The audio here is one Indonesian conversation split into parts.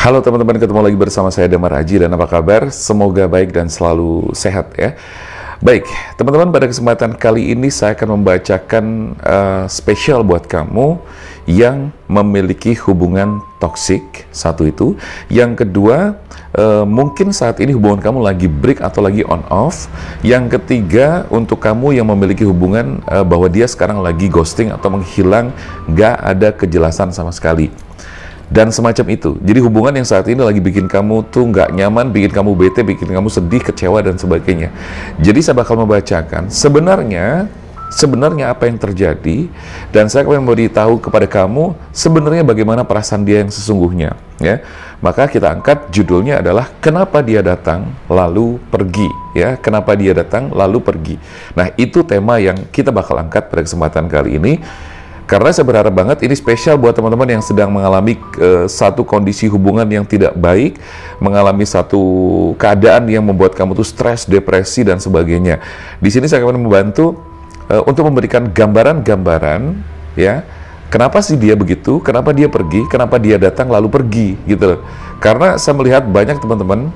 Halo teman-teman, ketemu lagi bersama saya Damar Aji, dan apa kabar? Semoga baik dan selalu sehat ya. Baik, teman-teman, pada kesempatan kali ini saya akan membacakan spesial buat kamu yang memiliki hubungan toksik, satu itu. Yang kedua, mungkin saat ini hubungan kamu lagi break atau lagi on off. Yang ketiga, untuk kamu yang memiliki hubungan bahwa dia sekarang lagi ghosting atau menghilang, nggak ada kejelasan sama sekali. Dan semacam itu. Jadi hubungan yang saat ini lagi bikin kamu tuh nggak nyaman, bikin kamu bete, bikin kamu sedih, kecewa, dan sebagainya. Jadi saya bakal membacakan sebenarnya apa yang terjadi, dan saya akan memberitahu kepada kamu sebenarnya bagaimana perasaan dia yang sesungguhnya. Ya, maka kita angkat judulnya adalah kenapa dia datang lalu pergi. Ya, kenapa dia datang lalu pergi. Nah, itu tema yang kita bakal angkat pada kesempatan kali ini. Karena saya berharap banget ini spesial buat teman-teman yang sedang mengalami satu kondisi hubungan yang tidak baik, mengalami satu keadaan yang membuat kamu tuh stres, depresi, dan sebagainya. Di sini saya akan membantu untuk memberikan gambaran-gambaran, ya, kenapa sih dia begitu, kenapa dia pergi, kenapa dia datang lalu pergi, gitu loh. Karena saya melihat banyak teman-teman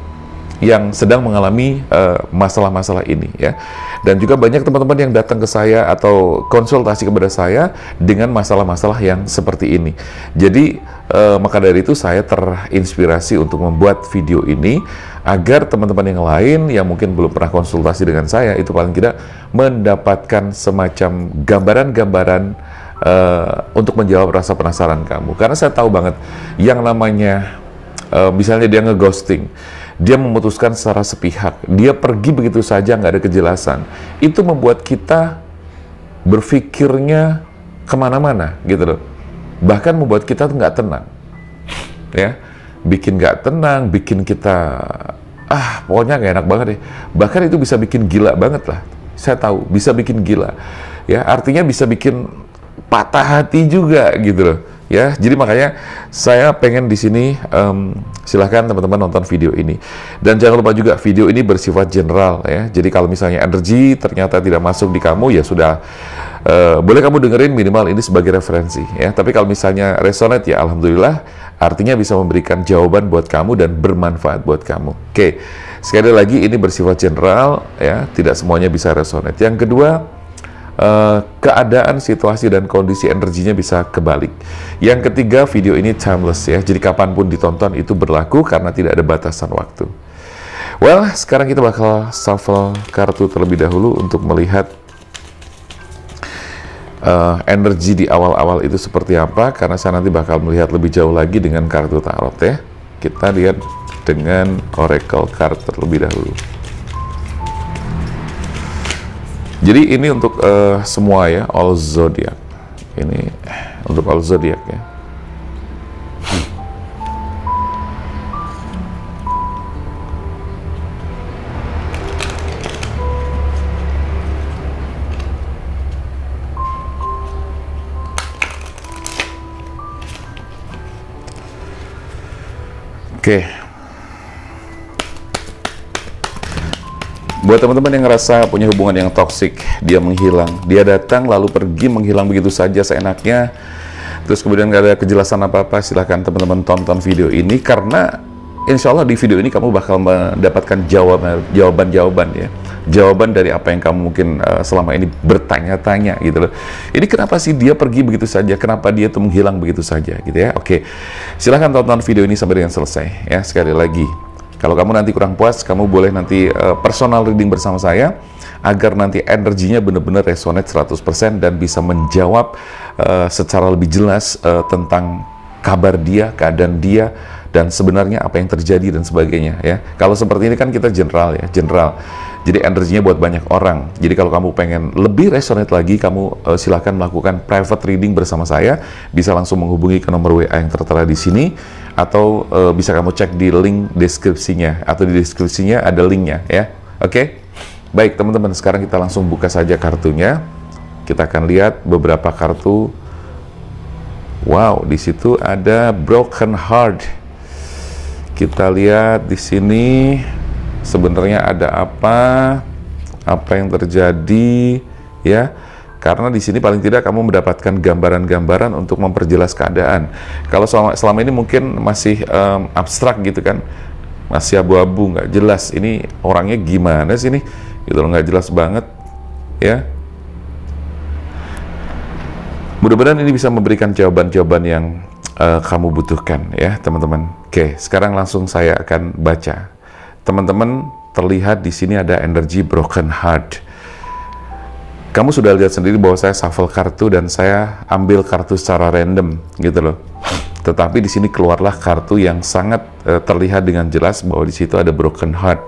yang sedang mengalami masalah-masalah ini, ya. Dan juga banyak teman-teman yang datang ke saya atau konsultasi kepada saya dengan masalah-masalah yang seperti ini. Jadi maka dari itu saya terinspirasi untuk membuat video ini agar teman-teman yang lain yang mungkin belum pernah konsultasi dengan saya itu paling tidak mendapatkan semacam gambaran-gambaran untuk menjawab rasa penasaran kamu. Karena saya tahu banget yang namanya misalnya dia ngeghosting, dia memutuskan secara sepihak, dia pergi begitu saja, nggak ada kejelasan. Itu membuat kita berpikirnya kemana-mana, gitu loh. Bahkan membuat kita nggak tenang, ya. Bikin nggak tenang, bikin kita, pokoknya nggak enak banget deh. Bahkan itu bisa bikin gila banget lah. Saya tahu, bisa bikin gila. Ya, artinya bisa bikin patah hati juga, gitu loh. Ya, jadi makanya saya pengen di sini silahkan teman-teman nonton video ini, dan jangan lupa juga video ini bersifat general ya. Jadi kalau misalnya energi ternyata tidak masuk di kamu, ya sudah, boleh kamu dengerin minimal ini sebagai referensi ya. Tapi kalau misalnya resonate, ya alhamdulillah, artinya bisa memberikan jawaban buat kamu dan bermanfaat buat kamu. Oke, sekali lagi ini bersifat general ya, tidak semuanya bisa resonate. Yang kedua, keadaan, situasi, dan kondisi energinya bisa kebalik. Yang ketiga, video ini timeless ya, jadi kapanpun ditonton itu berlaku karena tidak ada batasan waktu. Well, sekarang kita bakal shuffle kartu terlebih dahulu untuk melihat energi di awal-awal itu seperti apa, karena saya nanti bakal melihat lebih jauh lagi dengan kartu tarot ya. Kita lihat dengan oracle card terlebih dahulu. Jadi ini untuk semua ya, all zodiac. Ini untuk all zodiac ya. Oke. Buat teman-teman yang ngerasa punya hubungan yang toksik, dia menghilang, dia datang lalu pergi, menghilang begitu saja seenaknya, terus kemudian gak ada kejelasan apa-apa, silahkan teman-teman tonton video ini, karena insya Allah di video ini kamu bakal mendapatkan jawaban-jawaban ya, jawaban dari apa yang kamu mungkin selama ini bertanya-tanya gitu loh. Ini kenapa sih dia pergi begitu saja, kenapa dia tuh menghilang begitu saja gitu ya. Oke, silahkan tonton video ini sampai dengan selesai ya. Sekali lagi, kalau kamu nanti kurang puas, kamu boleh nanti personal reading bersama saya, agar nanti energinya benar-benar resonate 100% dan bisa menjawab secara lebih jelas tentang kabar dia, keadaan dia, dan sebenarnya apa yang terjadi dan sebagainya ya. Kalau seperti ini kan kita general ya, general. Jadi energinya buat banyak orang. Jadi kalau kamu pengen lebih resonate lagi, kamu silahkan melakukan private reading bersama saya. Bisa langsung menghubungi ke nomor WA yang tertera di sini, atau bisa kamu cek di link deskripsinya, atau di deskripsinya ada linknya ya. Oke? Baik teman-teman, sekarang kita langsung buka saja kartunya. Kita akan lihat beberapa kartu. Wow, di situ ada broken heart. Kita lihat di sini sebenarnya ada apa yang terjadi ya. Karena di sini paling tidak kamu mendapatkan gambaran-gambaran untuk memperjelas keadaan. Kalau selama ini mungkin masih abstrak gitu kan, masih abu-abu, nggak jelas. Ini orangnya gimana sih nih? Gitu loh, nggak jelas banget, ya. Mudah-mudahan ini bisa memberikan jawaban-jawaban yang kamu butuhkan, ya, teman-teman. Oke, sekarang langsung saya akan baca. Teman-teman, terlihat di sini ada energi broken heart. Kamu sudah lihat sendiri bahwa saya shuffle kartu dan saya ambil kartu secara random, gitu loh. Tetapi di sini keluarlah kartu yang sangat terlihat dengan jelas bahwa di situ ada broken heart,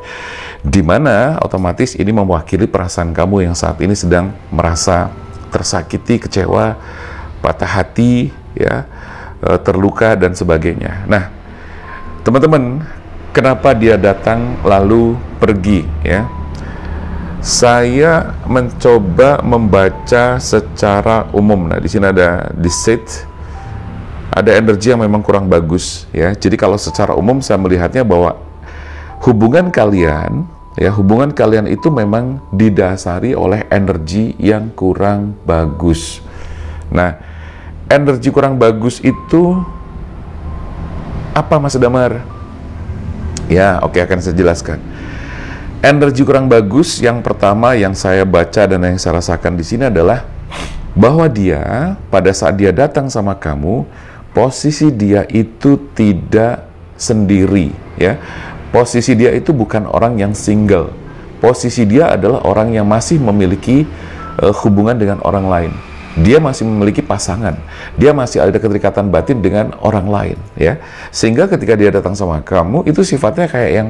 di mana otomatis ini mewakili perasaan kamu yang saat ini sedang merasa tersakiti, kecewa, patah hati, ya, terluka dan sebagainya. Nah, teman-teman, kenapa dia datang lalu pergi, ya? Saya mencoba membaca secara umum. Nah, di sini ada deceit, ada energi yang memang kurang bagus, ya. Jadi kalau secara umum saya melihatnya bahwa hubungan kalian, ya, hubungan kalian itu memang didasari oleh energi yang kurang bagus. Nah, energi kurang bagus itu apa, Mas Damar? Ya, oke, akan saya jelaskan. Energi kurang bagus yang pertama yang saya baca dan yang saya rasakan di sini adalah bahwa dia pada saat dia datang sama kamu, posisi dia itu tidak sendiri, ya. Posisi dia itu bukan orang yang single. Posisi dia adalah orang yang masih memiliki hubungan dengan orang lain. Dia masih memiliki pasangan. Dia masih ada keterikatan batin dengan orang lain, ya. Sehingga ketika dia datang sama kamu, itu sifatnya kayak yang,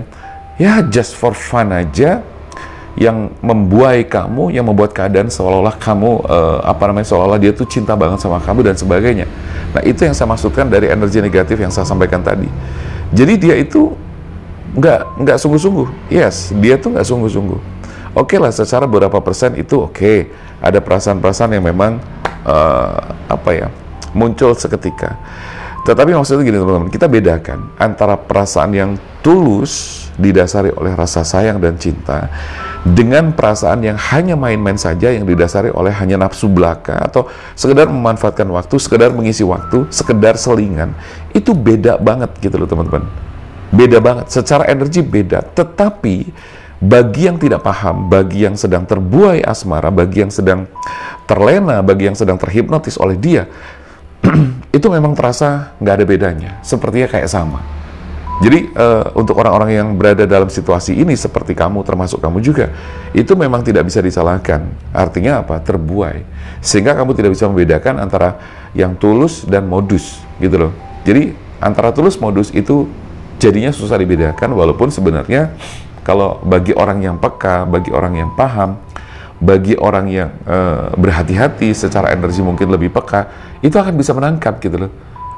ya, just for fun aja, yang membuai kamu, yang membuat keadaan seolah-olah kamu, seolah-olah dia tuh cinta banget sama kamu dan sebagainya. Nah, itu yang saya maksudkan dari energi negatif yang saya sampaikan tadi. Jadi dia itu nggak sungguh-sungguh. Yes, dia tuh nggak sungguh-sungguh. Oke lah, secara beberapa persen itu oke. Ada perasaan-perasaan yang memang muncul seketika. Tetapi maksudnya gini, teman-teman, kita bedakan antara perasaan yang tulus didasari oleh rasa sayang dan cinta dengan perasaan yang hanya main-main saja, yang didasari oleh hanya nafsu belaka atau sekedar memanfaatkan waktu, sekedar mengisi waktu, sekedar selingan. Itu beda banget gitu loh, teman-teman. Beda banget, secara energi beda. Tetapi bagi yang tidak paham, bagi yang sedang terbuai asmara, bagi yang sedang terlena, bagi yang sedang terhipnotis oleh dia, itu memang terasa nggak ada bedanya, sepertinya kayak sama. Jadi untuk orang-orang yang berada dalam situasi ini seperti kamu, termasuk kamu juga, itu memang tidak bisa disalahkan. Artinya apa? Terbuai. Sehingga kamu tidak bisa membedakan antara yang tulus dan modus, gitu loh. Jadi antara tulus modus itu jadinya susah dibedakan, walaupun sebenarnya kalau bagi orang yang peka, bagi orang yang paham, bagi orang yang berhati-hati secara energi mungkin lebih peka, itu akan bisa menangkap gitu loh.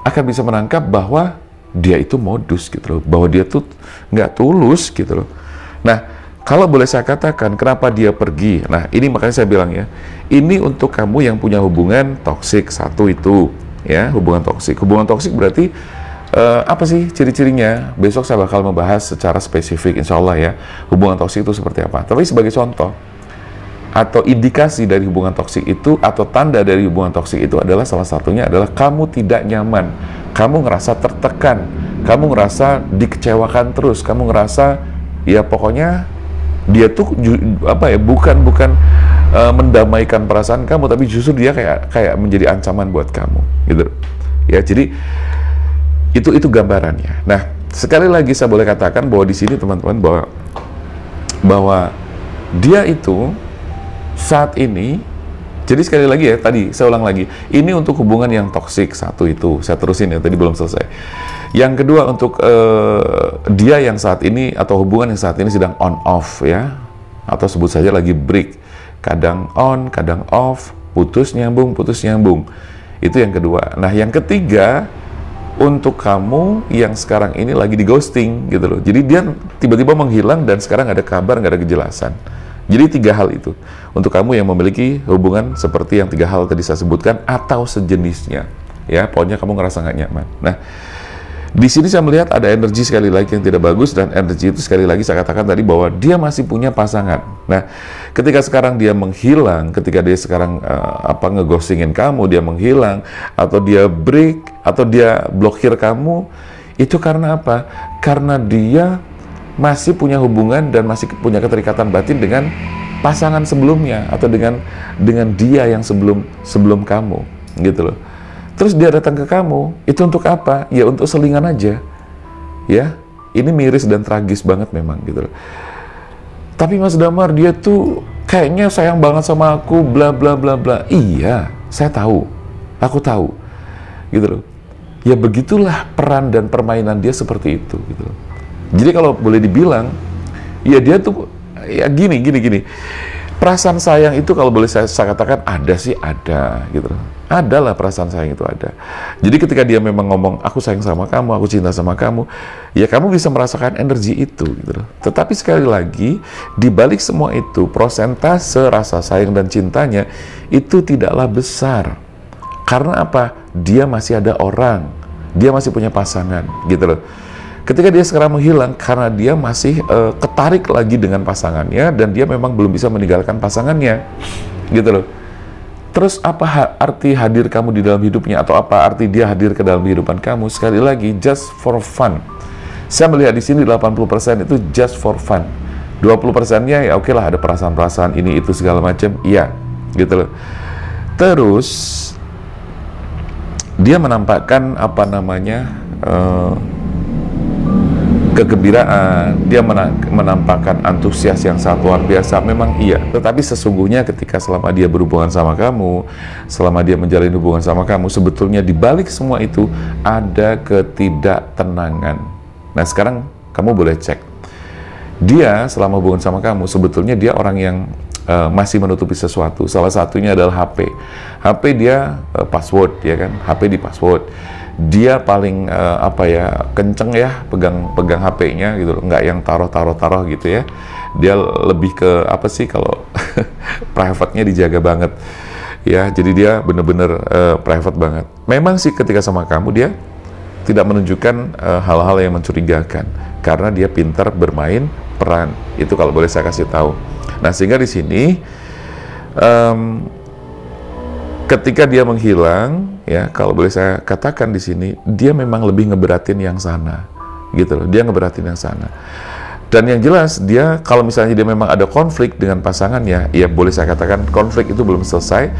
Akan bisa menangkap bahwa dia itu modus gitu loh, bahwa dia tuh nggak tulus gitu loh. Nah, kalau boleh saya katakan kenapa dia pergi, nah ini makanya saya bilang ya, ini untuk kamu yang punya hubungan toksik, satu itu ya, hubungan toksik. Hubungan toksik berarti apa sih ciri-cirinya? Besok saya bakal membahas secara spesifik, insya Allah ya, hubungan toksik itu seperti apa. Tapi sebagai contoh atau indikasi dari hubungan toksik itu, atau tanda dari hubungan toksik itu adalah, salah satunya adalah kamu tidak nyaman, kamu ngerasa tertekan, kamu ngerasa dikecewakan terus, kamu ngerasa ya pokoknya dia tuh bukan mendamaikan perasaan kamu, tapi justru dia kayak menjadi ancaman buat kamu gitu ya. Jadi itu gambarannya. Nah, sekali lagi saya boleh katakan bahwa di sini teman-teman bahwa dia itu saat ini, jadi sekali lagi ya, tadi saya ulang lagi, ini untuk hubungan yang toksik, satu itu, saya terusin ya, tadi belum selesai. Yang kedua untuk dia yang saat ini, atau hubungan yang saat ini sedang on off ya, atau sebut saja lagi break, kadang on, kadang off, putus nyambung, itu yang kedua. Nah, yang ketiga, untuk kamu yang sekarang ini lagi di ghosting gitu loh, jadi dia tiba-tiba menghilang dan sekarang nggak ada kabar, nggak ada kejelasan. Jadi 3 hal itu untuk kamu yang memiliki hubungan seperti yang 3 hal tadi saya sebutkan atau sejenisnya ya, pokoknya kamu ngerasa nggak nyaman. Nah, Di sini saya melihat ada energi sekali lagi yang tidak bagus, dan energi itu sekali lagi saya katakan tadi bahwa dia masih punya pasangan. Nah, ketika sekarang dia menghilang, ketika dia sekarang ngeghostingin kamu, dia menghilang, atau dia break, atau dia blokir kamu, itu karena apa? Karena dia masih punya hubungan dan masih punya keterikatan batin dengan pasangan sebelumnya, atau dengan dia yang sebelum kamu, gitu loh. Terus dia datang ke kamu, itu untuk apa? Ya untuk selingan aja. Ya, ini miris dan tragis banget memang gitu loh. Tapi Mas Damar, dia tuh kayaknya sayang banget sama aku, bla bla bla bla. Iya, saya tahu. Aku tahu. Gitu loh. Ya begitulah peran dan permainan dia seperti itu gitu loh. Jadi kalau boleh dibilang, ya dia tuh ya gini. Perasaan sayang itu kalau boleh saya katakan ada sih, ada gitu loh. Adalah perasaan sayang itu ada. Jadi ketika dia memang ngomong, aku sayang sama kamu, aku cinta sama kamu, ya kamu bisa merasakan energi itu gitu loh. Tetapi sekali lagi, di balik semua itu, prosentase rasa sayang dan cintanya itu tidaklah besar. Karena apa? Dia masih ada orang, dia masih punya pasangan gitu loh. Ketika dia sekarang menghilang, karena dia masih ketarik lagi dengan pasangannya, dan dia memang belum bisa meninggalkan pasangannya gitu loh. Terus apa arti hadir kamu di dalam hidupnya, atau apa arti dia hadir ke dalam kehidupan kamu? Sekali lagi, just for fun. Saya melihat di sini 80% itu just for fun. 20%-nya ya oke lah, ada perasaan-perasaan ini itu segala macam, iya, gitu loh. Terus dia menampakkan apa namanya kegembiraan, dia menampakkan antusias yang sangat luar biasa, memang iya. Tetapi sesungguhnya ketika selama dia berhubungan sama kamu, selama dia menjalin hubungan sama kamu, sebetulnya di balik semua itu ada ketidaktenangan. Nah sekarang kamu boleh cek, dia selama hubungan sama kamu, sebetulnya dia orang yang masih menutupi sesuatu. Salah satunya adalah HP. HP dia password, ya kan? HP di password. Dia paling kenceng ya pegang HP-nya gitu loh, nggak yang taruh gitu ya. Dia lebih ke apa sih, kalau private-nya dijaga banget ya, jadi dia bener-bener private banget. Memang sih ketika sama kamu dia tidak menunjukkan hal-hal yang mencurigakan, karena dia pintar bermain peran. Itu kalau boleh saya kasih tahu. Nah sehingga di sini ketika dia menghilang, ya kalau boleh saya katakan di sini, dia memang lebih ngeberatin yang sana, gitu loh. Dia ngeberatin yang sana. Dan yang jelas dia, kalau misalnya dia memang ada konflik dengan pasangannya, ya boleh saya katakan konflik itu belum selesai,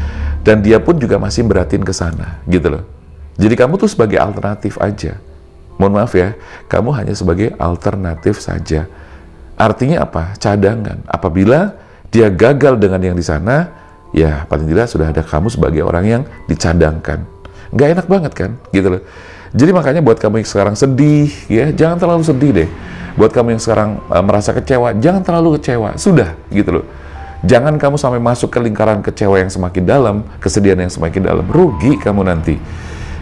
dan dia pun juga masih beratin ke sana, gitu loh. Jadi kamu tuh sebagai alternatif aja. Mohon maaf ya, kamu hanya sebagai alternatif saja. Artinya apa? Cadangan. Apabila dia gagal dengan yang di sana, ya paling tidak sudah ada kamu sebagai orang yang dicadangkan. Nggak enak banget kan, gitu loh. Jadi makanya buat kamu yang sekarang sedih, ya jangan terlalu sedih deh. Buat kamu yang sekarang merasa kecewa, jangan terlalu kecewa. Sudah, gitu loh. Jangan kamu sampai masuk ke lingkaran kecewa yang semakin dalam, kesedihan yang semakin dalam. Rugi kamu nanti,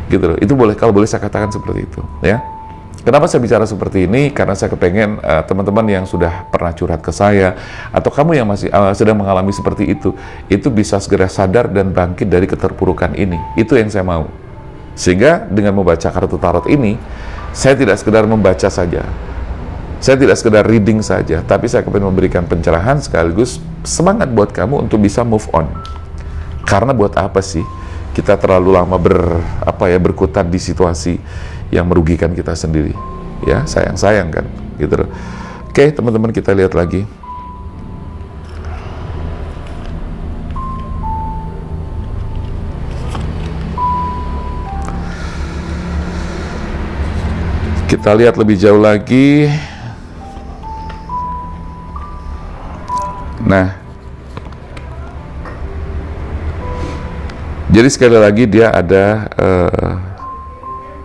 gitu loh. Itu boleh, kalau boleh saya katakan seperti itu, ya. Kenapa saya bicara seperti ini? Karena saya kepengen teman-teman yang sudah pernah curhat ke saya, atau kamu yang masih sedang mengalami seperti itu bisa segera sadar dan bangkit dari keterpurukan ini. Itu yang saya mau. Sehingga dengan membaca kartu tarot ini, saya tidak sekedar membaca saja. Saya tidak sekedar reading saja, tapi saya kepengen memberikan pencerahan sekaligus semangat buat kamu untuk bisa move on. Karena buat apa sih kita terlalu lama berkutat di situasi yang merugikan kita sendiri, ya sayang kan, gitu loh. Oke teman-teman, kita lihat lagi. Kita lihat lebih jauh lagi. Nah, jadi sekali lagi dia ada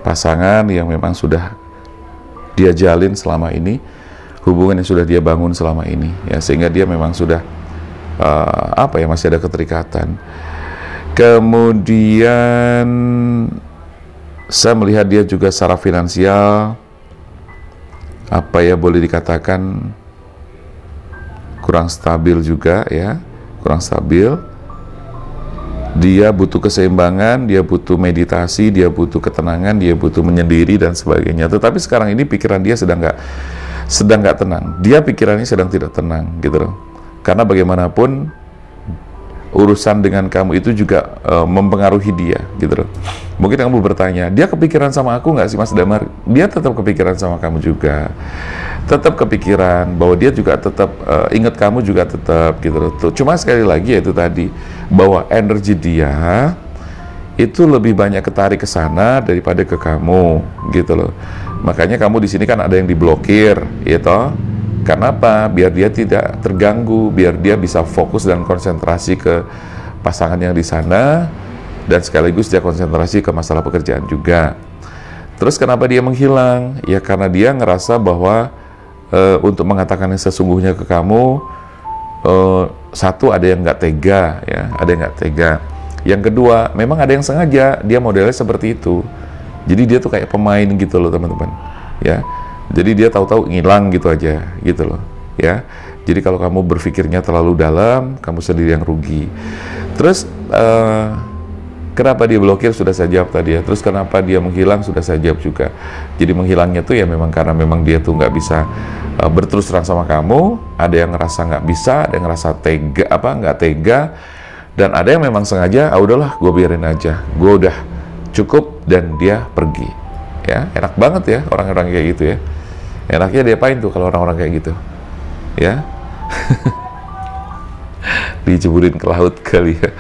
pasangan yang memang sudah dia jalin selama ini, hubungan yang sudah dia bangun selama ini, ya sehingga dia memang sudah masih ada keterikatan. Kemudian saya melihat dia juga secara finansial boleh dikatakan kurang stabil juga, ya kurang stabil. Dia butuh keseimbangan, dia butuh meditasi, dia butuh ketenangan, dia butuh menyendiri dan sebagainya. Tetapi sekarang ini pikiran dia sedang nggak tenang. Dia pikirannya sedang tidak tenang, gitu loh. Karena bagaimanapun urusan dengan kamu itu juga mempengaruhi dia, gitu loh. Mungkin kamu bertanya, dia kepikiran sama aku nggak sih, Mas Damar? Dia tetap kepikiran sama kamu juga, tetap kepikiran bahwa dia juga tetap ingat kamu juga tetap, gitu loh. Cuma sekali lagi itu tadi, bahwa energi dia itu lebih banyak ketarik ke sana daripada ke kamu, gitu loh. Makanya kamu di sini kan ada yang diblokir, ya toh? Kenapa? Biar dia tidak terganggu, biar dia bisa fokus dan konsentrasi ke pasangan yang di sana, dan sekaligus dia konsentrasi ke masalah pekerjaan juga. Terus kenapa dia menghilang? Ya karena dia ngerasa bahwa untuk mengatakan yang sesungguhnya ke kamu, satu, ada yang nggak tega, ya, ada yang nggak tega. Yang kedua, memang ada yang sengaja, dia modelnya seperti itu. Jadi dia tuh kayak pemain gitu loh, teman-teman, ya. Jadi dia tahu-tahu ngilang gitu aja, gitu loh, ya. Jadi kalau kamu berpikirnya terlalu dalam, kamu sendiri yang rugi. Terus kenapa dia blokir sudah saya jawab tadi ya. Terus kenapa dia menghilang sudah saya jawab juga. Jadi menghilangnya tuh ya memang karena memang dia tuh nggak bisa berterus terang sama kamu. Ada yang ngerasa nggak bisa, ada yang ngerasa tega nggak tega, dan ada yang memang sengaja, udahlah, gue biarin aja, gue udah cukup, dan dia pergi. Ya, enak banget ya orang-orang kayak gitu ya. Enaknya diapain tuh kalau orang-orang kayak gitu? Ya, diceburin ke laut kali ya.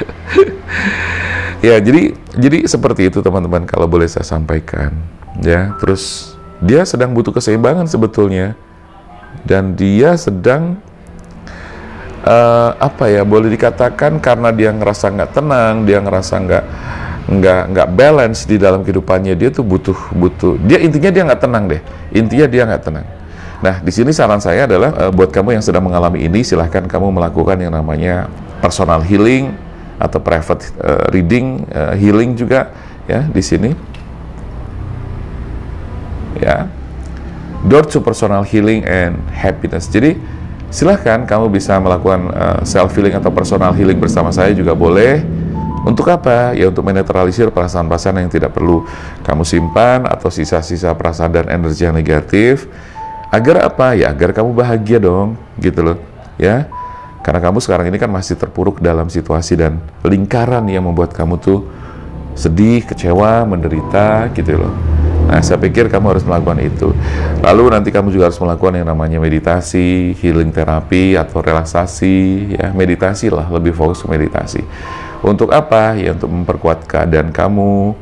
Ya, jadi seperti itu teman-teman, kalau boleh saya sampaikan. Ya, terus dia sedang butuh keseimbangan sebetulnya, dan dia sedang boleh dikatakan karena dia ngerasa nggak tenang, dia ngerasa nggak balance di dalam kehidupannya, dia tuh butuh dia intinya dia nggak tenang deh, intinya dia nggak tenang. Nah, di sini saran saya adalah buat kamu yang sedang mengalami ini, silahkan kamu melakukan yang namanya personal healing atau private reading, healing juga ya di sini ya, door to personal healing and happiness. Jadi silahkan kamu bisa melakukan self healing atau personal healing bersama saya juga boleh. Untuk apa? Ya untuk menetralisir perasaan-perasaan yang tidak perlu kamu simpan, atau sisa-sisa perasaan dan energi yang negatif. Agar apa? Ya agar kamu bahagia dong, gitu loh. Ya, karena kamu sekarang ini kan masih terpuruk dalam situasi dan lingkaran yang membuat kamu tuh sedih, kecewa, menderita, gitu loh. Nah, saya pikir kamu harus melakukan itu. Lalu nanti kamu juga harus melakukan yang namanya meditasi, healing terapi, atau relaksasi. Ya, meditasi lah, lebih fokus ke meditasi. Untuk apa? Ya untuk memperkuat keadaan kamu,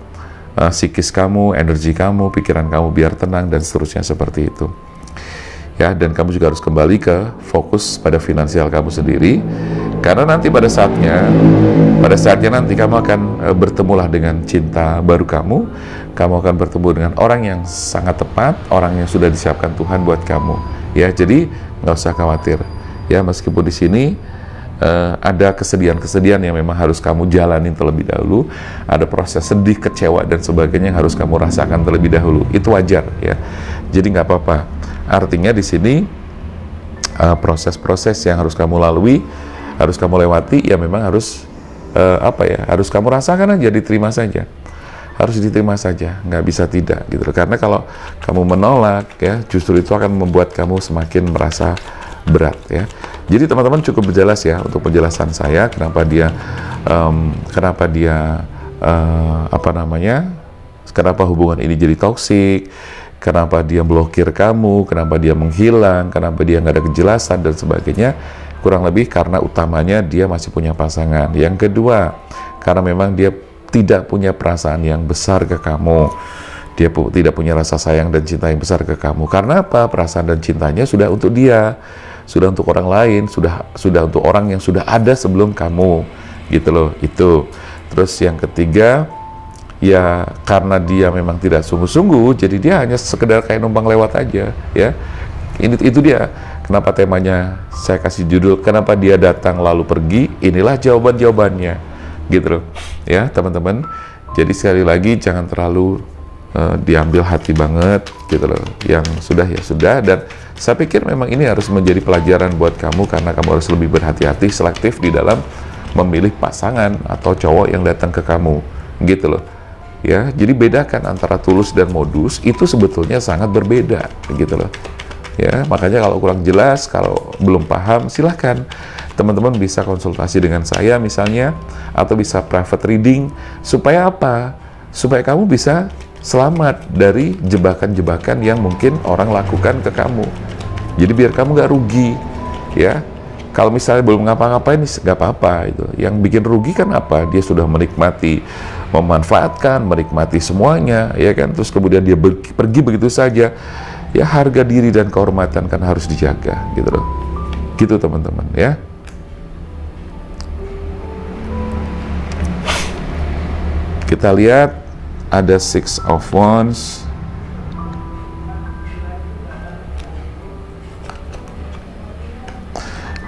psikis kamu, energi kamu, pikiran kamu biar tenang, dan seterusnya seperti itu. Ya, dan kamu juga harus kembali ke fokus pada finansial kamu sendiri, karena nanti pada saatnya nanti kamu akan bertemulah dengan cinta baru kamu akan bertemu dengan orang yang sangat tepat, orang yang sudah disiapkan Tuhan buat kamu. Ya, jadi nggak usah khawatir. Ya, meskipun di sini ada kesedihan-kesedihan yang memang harus kamu jalanin terlebih dahulu, ada proses sedih, kecewa, dan sebagainya yang harus kamu rasakan terlebih dahulu. Itu wajar ya. Jadi nggak apa-apa. Artinya di sini proses-proses yang harus kamu lalui, harus kamu lewati, ya memang harus harus kamu rasakan aja, diterima saja. Harus diterima saja, nggak bisa tidak gitu. Karena kalau kamu menolak ya, justru itu akan membuat kamu semakin merasa berat ya. Jadi teman-teman cukup berjelas ya untuk penjelasan saya kenapa dia kenapa hubungan ini jadi toksik, kenapa dia blokir kamu, kenapa dia menghilang, kenapa dia nggak ada kejelasan dan sebagainya. Kurang lebih karena utamanya dia masih punya pasangan. Yang kedua, karena memang dia tidak punya perasaan yang besar ke kamu. Dia tidak punya rasa sayang dan cinta yang besar ke kamu. Karena apa? Perasaan dan cintanya sudah untuk dia, sudah untuk orang lain, sudah untuk orang yang sudah ada sebelum kamu, gitu loh. Itu. Terus yang ketiga, ya karena dia memang tidak sungguh-sungguh, jadi dia hanya sekedar kayak numpang lewat aja, ya. Itu dia. Kenapa temanya saya kasih judul kenapa dia datang lalu pergi? Inilah jawaban-jawabannya, gitu loh. Ya, teman-teman. Jadi sekali lagi jangan terlalu diambil hati banget, gitu loh. Yang sudah ya sudah, dan saya pikir memang ini harus menjadi pelajaran buat kamu karena kamu harus lebih berhati-hati, selektif di dalam memilih pasangan atau cowok yang datang ke kamu, gitu loh. Ya, jadi bedakan antara tulus dan modus, itu sebetulnya sangat berbeda, gitu loh. Ya, makanya kalau kurang jelas, kalau belum paham, silahkan teman-teman bisa konsultasi dengan saya misalnya, atau bisa private reading, supaya apa? Supaya kamu bisa selamat dari jebakan-jebakan yang mungkin orang lakukan ke kamu. Jadi biar kamu nggak rugi, ya. Kalau misalnya belum ngapa-ngapain, nggak apa-apa itu. Yang bikin rugi kan apa? Dia sudah menikmati, memanfaatkan, menikmati semuanya, ya kan? Terus kemudian dia pergi begitu saja. Ya, harga diri dan kehormatan kan harus dijaga, gitu loh. Gitu teman-teman, ya. Kita lihat ada Six of Wands.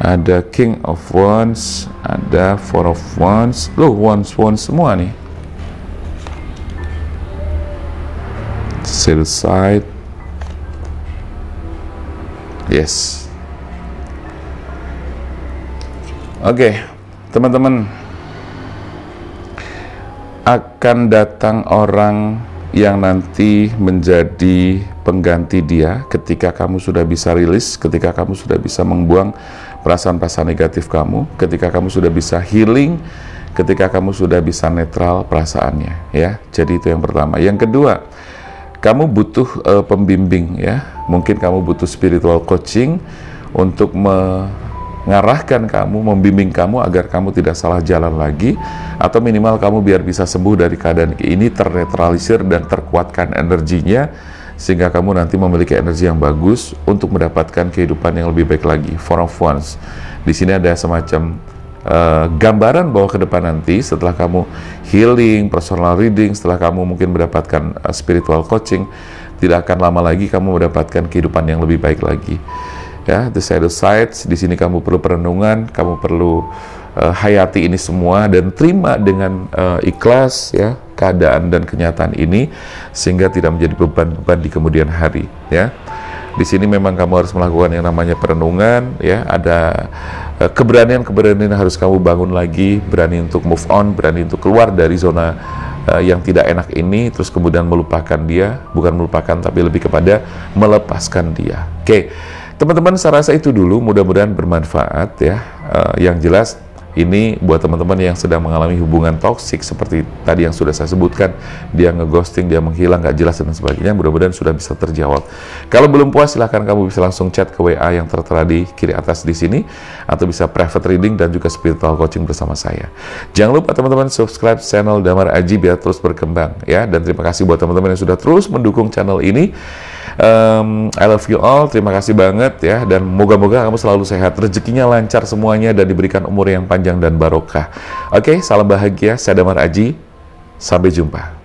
Ada King of Wands, ada Four of Wands. Loh, Wands semua nih. Suicide. Yes. Oke, teman-teman. Akan datang orang yang nanti menjadi pengganti dia ketika kamu sudah bisa rilis, ketika kamu sudah bisa membuang perasaan-perasaan negatif kamu, ketika kamu sudah bisa healing, ketika kamu sudah bisa netral perasaannya, ya. Jadi itu yang pertama. Yang kedua, kamu butuh pembimbing, ya. Mungkin kamu butuh spiritual coaching untuk mengarahkan kamu, membimbing kamu agar kamu tidak salah jalan lagi, atau minimal kamu biar bisa sembuh dari keadaan ini, ternetralisir dan terkuatkan energinya, sehingga kamu nanti memiliki energi yang bagus untuk mendapatkan kehidupan yang lebih baik lagi. Four of Wands. Di sini ada semacam gambaran bahwa ke depan nanti setelah kamu healing, personal reading, setelah kamu mungkin mendapatkan spiritual coaching, tidak akan lama lagi kamu mendapatkan kehidupan yang lebih baik lagi. Ya, the shadow sides. Di sini kamu perlu perenungan, kamu perlu hayati ini semua dan terima dengan ikhlas, ya, keadaan dan kenyataan ini, sehingga tidak menjadi beban-beban di kemudian hari, ya. Di sini memang kamu harus melakukan yang namanya perenungan, ya. Ada keberanian-keberanian yang harus kamu bangun lagi, berani untuk move on, berani untuk keluar dari zona yang tidak enak ini, terus kemudian melupakan dia, bukan melupakan tapi lebih kepada melepaskan dia. Oke, teman-teman, saya rasa itu dulu, mudah-mudahan bermanfaat, ya. Yang jelas ini buat teman-teman yang sedang mengalami hubungan toksik seperti tadi yang sudah saya sebutkan, dia ngeghosting, dia menghilang, nggak jelas dan sebagainya, mudah-mudahan sudah bisa terjawab. Kalau belum puas, silahkan kamu bisa langsung chat ke WA yang tertera di kiri atas di sini, atau bisa private reading dan juga spiritual coaching bersama saya. Jangan lupa teman-teman subscribe channel Damar Aji biar terus berkembang, ya. Dan terima kasih buat teman-teman yang sudah terus mendukung channel ini. I love you all, terima kasih banget, ya, dan moga-moga kamu selalu sehat, rezekinya lancar semuanya, dan diberikan umur yang panjang dan barokah. Oke, salam bahagia, saya Damar Aji, sampai jumpa.